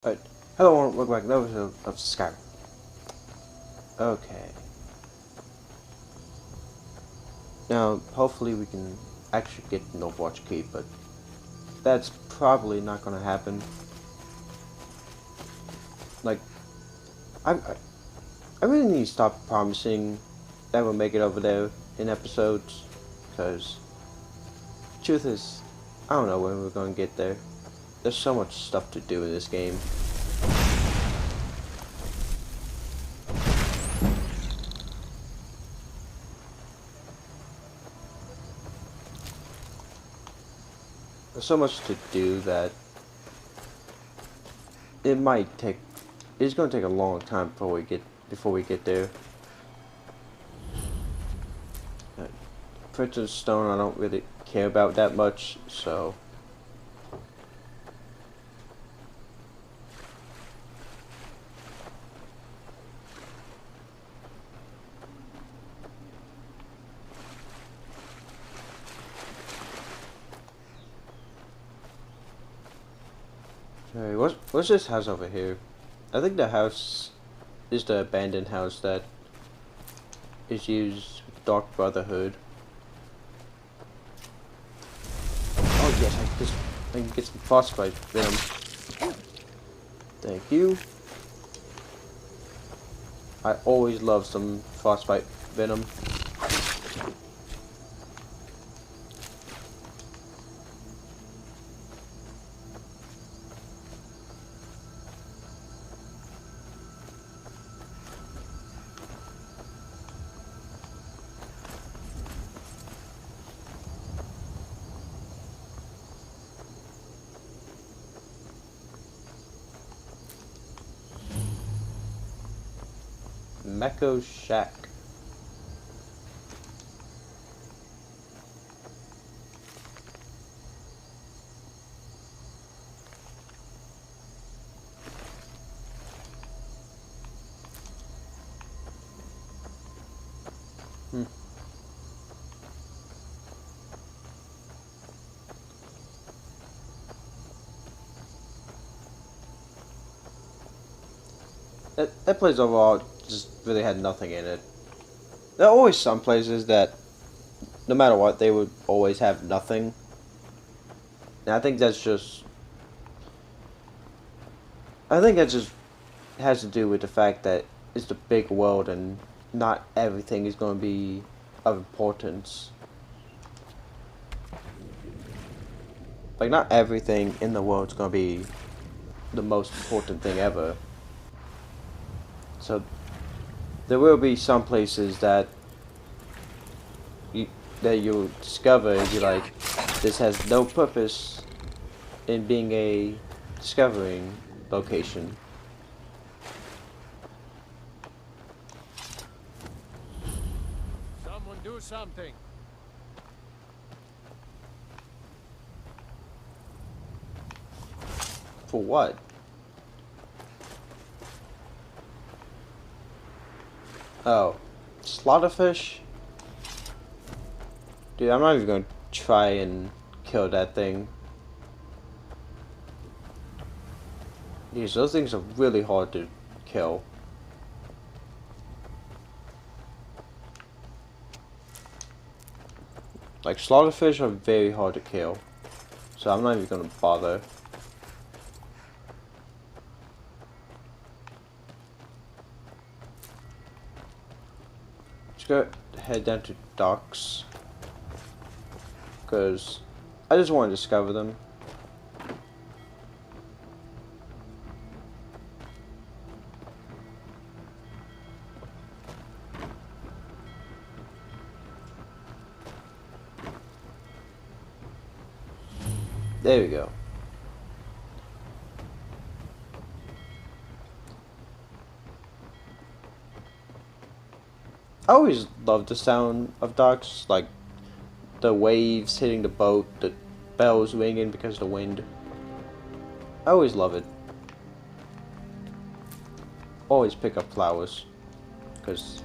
Alright, hello and welcome back to another episode of Skyrim. Okay. Now, hopefully we can actually get an Overwatch key, but that's probably not gonna happen. Like, I, I really need to stop promising that we'll make it over there in episodes, because truth is, I don't know when we're gonna get there. There's so much stuff to do in this game. There's so much to do that it's gonna take a long time before we get there. Prince's Stone I don't really care about that much, so hey, what's this house over here? I think the house is the abandoned house that is used with Dark Brotherhood. Oh yes, I can get some frostbite venom. Thank you. I always love some frostbite venom. Mecco Shack. Hmm. That place overall just really had nothing in it. There are always some places that, no matter what, they would always have nothing. And I think that just has to do with the fact that it's the big world and not everything is going to be of importance. Like, not everything in the world is going to be the most important thing ever. So, there will be some places that you'll discover and be like, this has no purpose in being a discovering location. Someone do something. For what? Oh, slaughterfish? Dude, I'm not even gonna try and kill that thing. Those things are really hard to kill. Like, slaughterfish are very hard to kill. So I'm not even gonna bother. Let's go head down to docks. Because I just want to discover them. There we go. I always loved the sound of docks, like the waves hitting the boat, the bells ringing because of the wind. I always love it. Always pick up flowers, because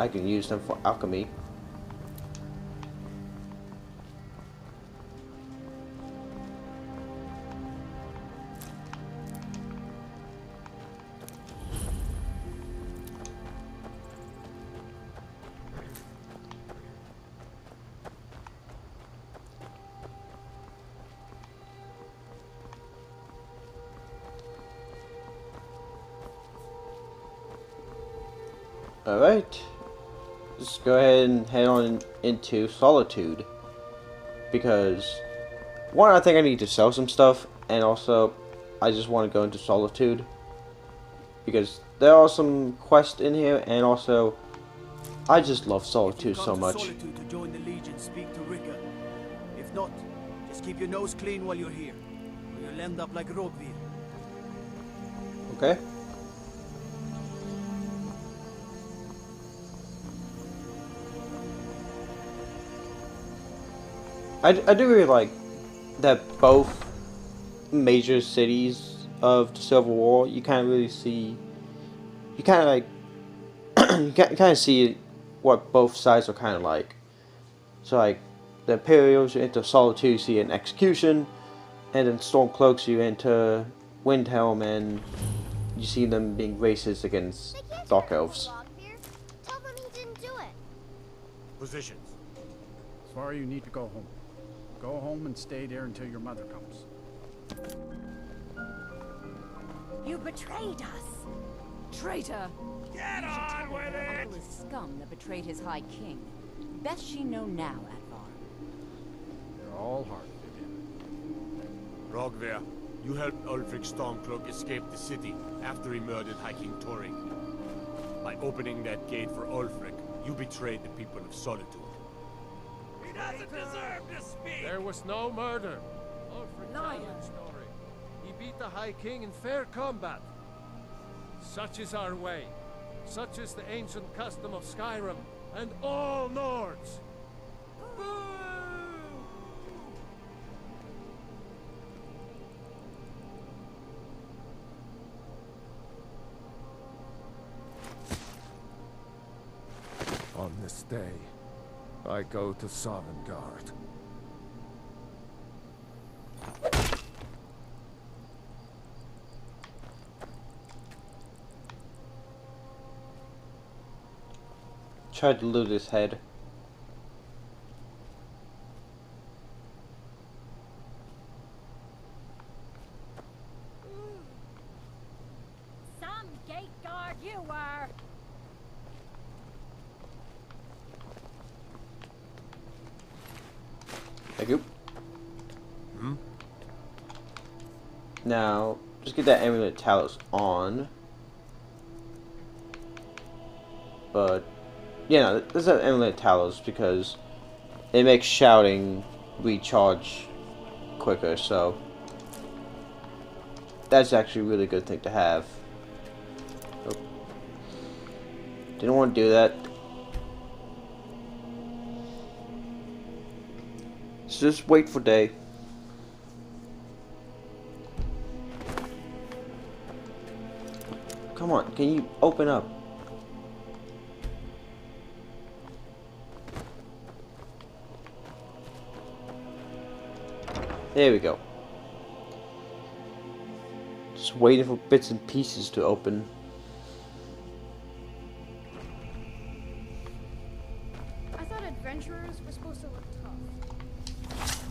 I can use them for alchemy. Alright. Let's go ahead and head on into Solitude. Because, one, I think I need to sell some stuff, and also, I just want to go into Solitude. Because there are some quests in here, and also, I just love Solitude so much. Solitude to join the Legion, speak to Ricker. If not, just keep your nose clean while you're here, or you'll end up like Rogvir. Okay. I do really like that both major cities of the Civil War, you kind of really see, you kind of like, you kind of see what both sides are kind of like. So like, the Imperials, you enter Solitude, you see an execution, and then Stormcloaks, you enter Windhelm, and you see them being racist against Dark Elves. Tell them he didn't do it. Positions. Sorry, you need to go home. Go home and stay there until your mother comes. You betrayed us! Traitor! Get on with it! Uncle is scum that betrayed his High King. Best she know now, Advar. You're all hard, Vivian. Rogvir, you helped Ulfric Stormcloak escape the city after he murdered High King Torring. By opening that gate for Ulfric, you betrayed the people of Solitude. He doesn't deserve to speak! There was no murder. Ulfric told the story. He beat the High King in fair combat. Such is our way. Such is the ancient custom of Skyrim and all Nords. On this day, I go to Sovngarde. Tried to loot his head. Some gate guard you were! Thank you. Now, just get that amulet talos on. But, yeah, no, let's have amulet talos because it makes shouting recharge quicker, so that's actually a really good thing to have. Oh. Didn't want to do that. So just wait for day. Come on, can you open up? There we go. Just waiting for bits and pieces to open. I thought adventurers were supposed to look tough.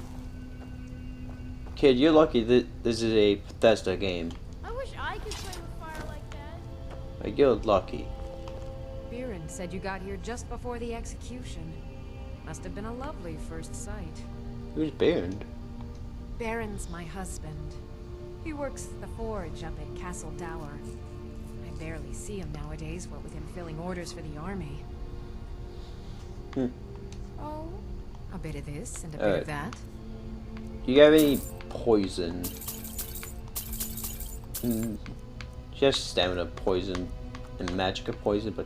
Kid, you're lucky that this is a Bethesda game. I wish I could play with fire like that. Like, you're lucky. Biren said you got here just before the execution. Must have been a lovely first sight. Who's Baird? Baron's my husband. He works the forge up at Castle Dower. I barely see him nowadays, what with him filling orders for the army. Oh? A bit of this and a bit of that. Do you have any poison? Just stamina poison and magicka poison, but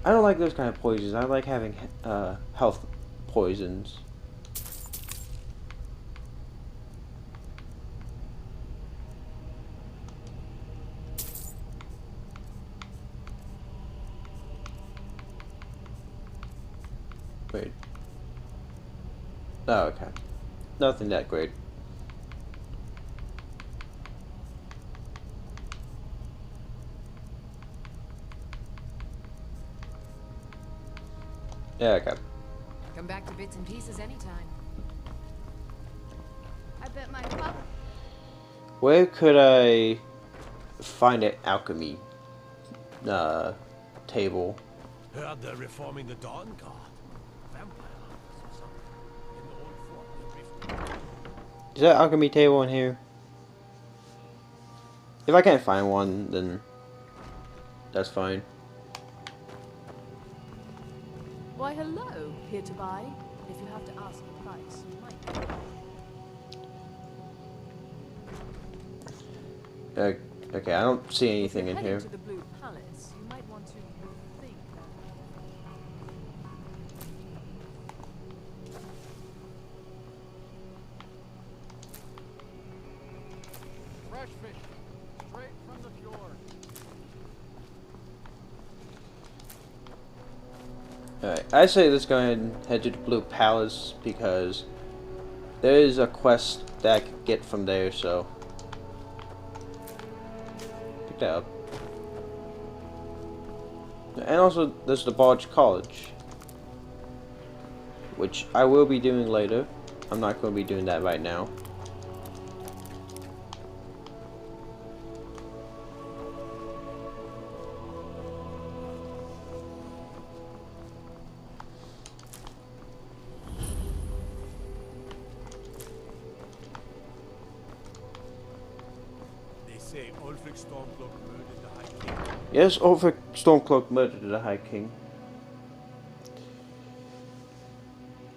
I don't like those kind of poisons. I like having health poisons. Wait. Oh, okay. Nothing that great. Yeah, okay. Come back to bits and pieces anytime. I bet my pup. Where could I find an alchemy table. Heard they're reforming the Dawn Guard. Vampire hunters or something. In the old fort. Is that alchemy table in here? If I can't find one, then that's fine. Why, hello. Here to buy? If you have to ask the price, you might. Okay, I don't see anything If in you're here. heading to the Blue Palace, you might want to think. Fresh fish, straight from the fjord. Alright, I say let's go ahead and head to the Blue Palace because there is a quest that I can get from there, so pick that up. And also there's the Barge College, which I will be doing later. I'm not going to be doing that right now. They say Ulfric Stormcloak murdered the High King. Yes, Ulfric Stormcloak murdered the High King.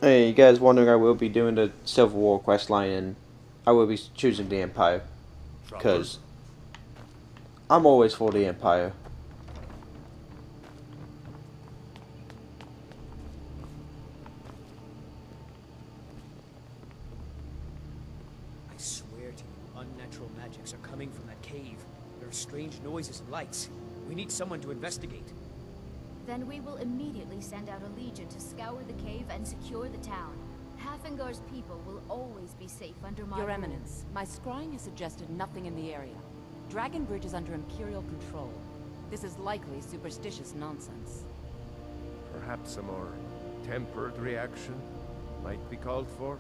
Hey, you guys wondering, I will be doing the Civil War quest line, and I will be choosing the Empire because I'm always for the Empire. I swear to you, unnatural magics are coming from that cave. There are strange noises and lights. We need someone to investigate. Then we will immediately send out a legion to scour the cave and secure the town. Halfengar's people will always be safe under my Your rule. Eminence, my scrying has suggested nothing in the area. Dragon Bridge is under Imperial control. This is likely superstitious nonsense. Perhaps a more tempered reaction might be called for?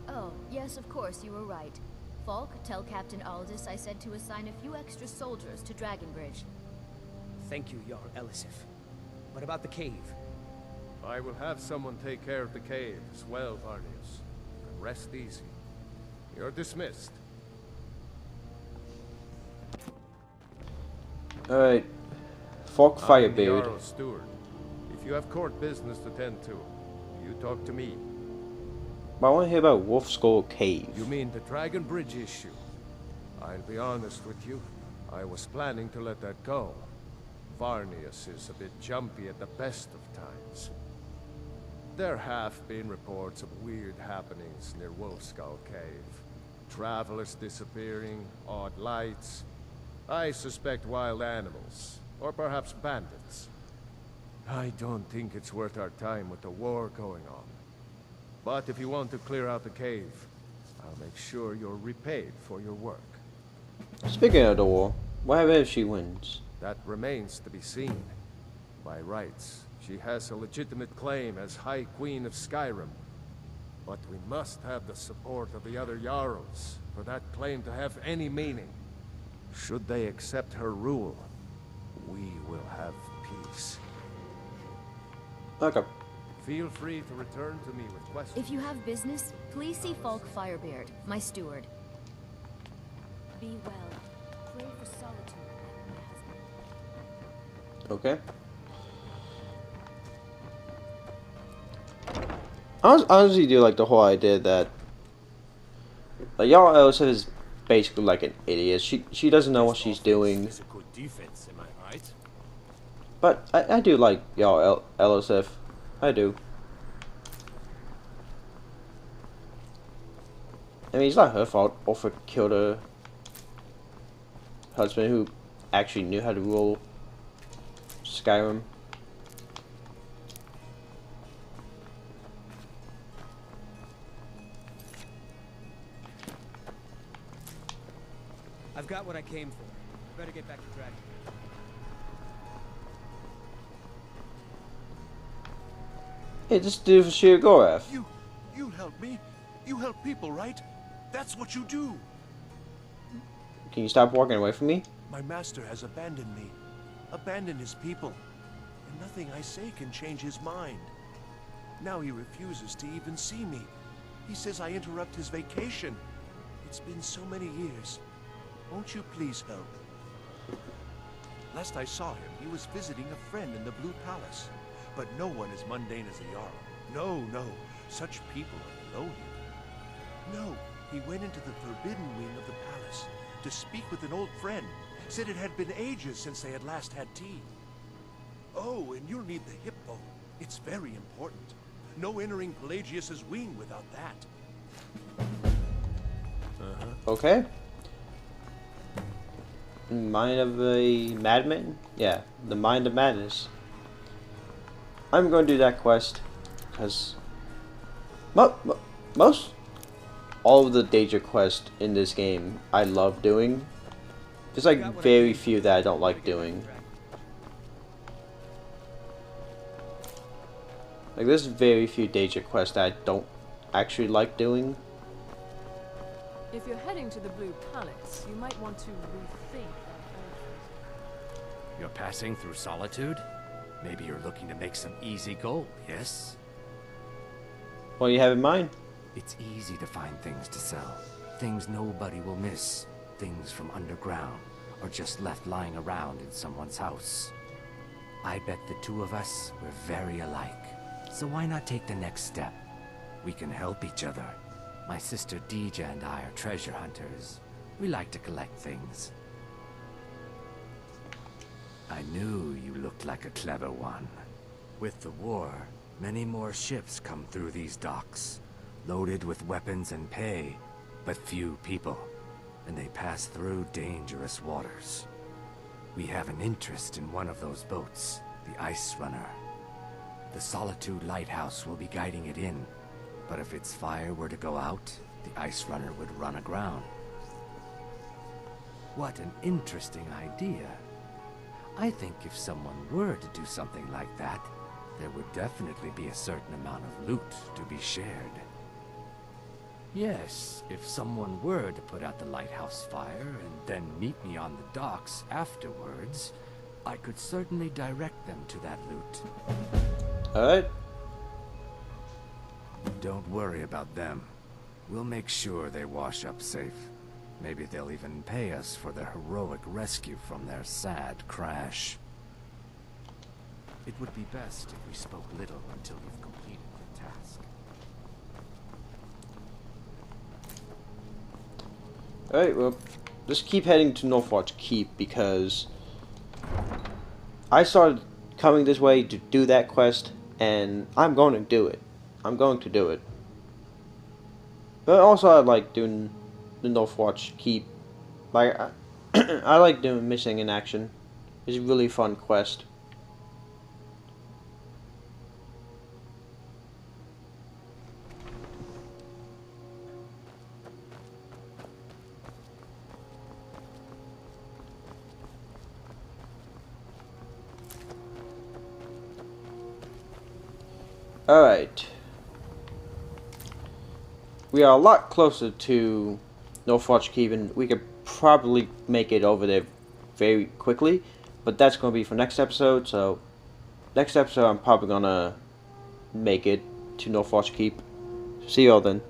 Oh, yes, of course, you were right. Falk, tell Captain Aldous I said to assign a few extra soldiers to Dragonbridge. Thank you, Jarl Elisif. What about the cave? I will have someone take care of the cave as well, Varnius. You can rest easy. You're dismissed. Alright, Falk I'm the Firebeard. Jarl's steward. If you have court business to tend to, you talk to me. But I want to hear about Wolf Skull Cave. You mean the Dragon Bridge issue? I'll be honest with you. I was planning to let that go. Varnius is a bit jumpy at the best of times. There have been reports of weird happenings near Wolfskull Cave. Travelers disappearing, odd lights. I suspect wild animals, or perhaps bandits. I don't think it's worth our time with the war going on. But if you want to clear out the cave, I'll make sure you're repaid for your work. Speaking of the war, what happens if she wins? That remains to be seen. By rights, she has a legitimate claim as High Queen of Skyrim. But we must have the support of the other Jarls for that claim to have any meaning. Should they accept her rule, we will have peace. Okay. Feel free to return to me with questions. If you have business, please see Falk Firebeard, my steward. Be well. Pray for solitude, my husband. Okay. I honestly do like the whole idea that Jarl Elisif is basically like an idiot. She doesn't know what she's doing. It's a good defense, am I right? But I do like Jarl Elisif. I do. I mean, it's not her fault. Ulfric killed her husband who actually knew how to rule Skyrim. I've got what I came for. Better get back to Dragon. Hey, this dude for sheer Gorath. You help me. You help people, right? That's what you do. Can you stop walking away from me? My master has abandoned me. Abandoned his people. and nothing I say can change his mind. Now he refuses to even see me. He says I interrupt his vacation. It's been so many years. Won't you please help? Last I saw him, he was visiting a friend in the Blue Palace. But no one as mundane as the Jarl. No, no. Such people are below him. No, he went into the forbidden wing of the palace to speak with an old friend. Said it had been ages since they had last had tea. Oh, and you'll need the hippo. It's very important. No entering Pelagius's wing without that. Okay. Mind of a Madman? Yeah, the Mind of Madness. I'm going to do that quest because most all of the danger quests in this game I love doing. There's like very few that I don't like doing. Like there's very few danger quests that I don't actually like doing. If you're heading to the Blue Palace, you might want to rethink that. You're passing through Solitude? Maybe you're looking to make some easy gold, yes? What do you have in mind? It's easy to find things to sell. Things nobody will miss. Things from underground, or just left lying around in someone's house. I bet the two of us were very alike. So why not take the next step? We can help each other. My sister Dija and I are treasure hunters. We like to collect things. I knew you looked like a clever one. With the war, many more ships come through these docks, loaded with weapons and pay, but few people, and they pass through dangerous waters. We have an interest in one of those boats, the Ice Runner. The Solitude Lighthouse will be guiding it in, but if its fire were to go out, the Ice Runner would run aground. What an interesting idea. I think if someone were to do something like that, there would definitely be a certain amount of loot to be shared. Yes, if someone were to put out the lighthouse fire and then meet me on the docks afterwards, I could certainly direct them to that loot. Alright. Don't worry about them. We'll make sure they wash up safe. Maybe they'll even pay us for their heroic rescue from their sad crash. It would be best if we spoke little until you've completed your task. Alright, well, just keep heading to Northwatch Keep because I started coming this way to do that quest and I'm going to do it. I'm going to do it. But also I like doing the Northwatch Keep. Like, I like doing Missing in Action. It's a really fun quest. Alright. We are a lot closer to Northwatch Keep and we could probably make it over there very quickly. But that's going to be for next episode. So, next episode I'm probably going to make it to Northwatch Keep. See y'all then.